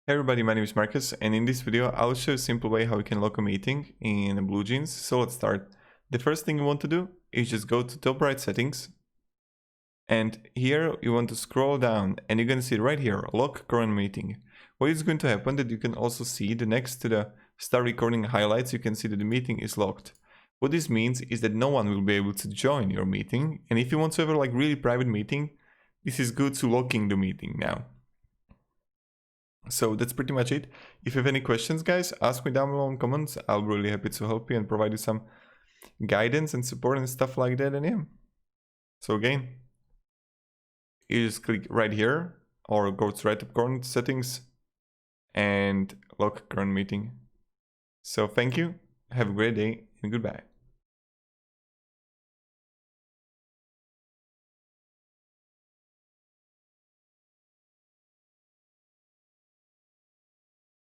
Hey everybody, my name is Marcus, and in this video I'll show you a simple way how you can lock a meeting in BlueJeans. So let's start. The first thing you want to do is just go to top right settings, and here you want to scroll down and you're going to see right here, lock current meeting. What is going to happen that you can also see the next to the start recording highlights, you can see that the meeting is locked. What this means is that no one will be able to join your meeting, and if you want to have a really private meeting, this is good to locking the meeting now. So that's pretty much it. If you have any questions, guys, ask me down below in comments. I'll be really happy to help you and provide you some guidance and support and stuff like that. And yeah. So again, you just click right here or go to right up corner settings and lock current meeting. So thank you. Have a great day and goodbye.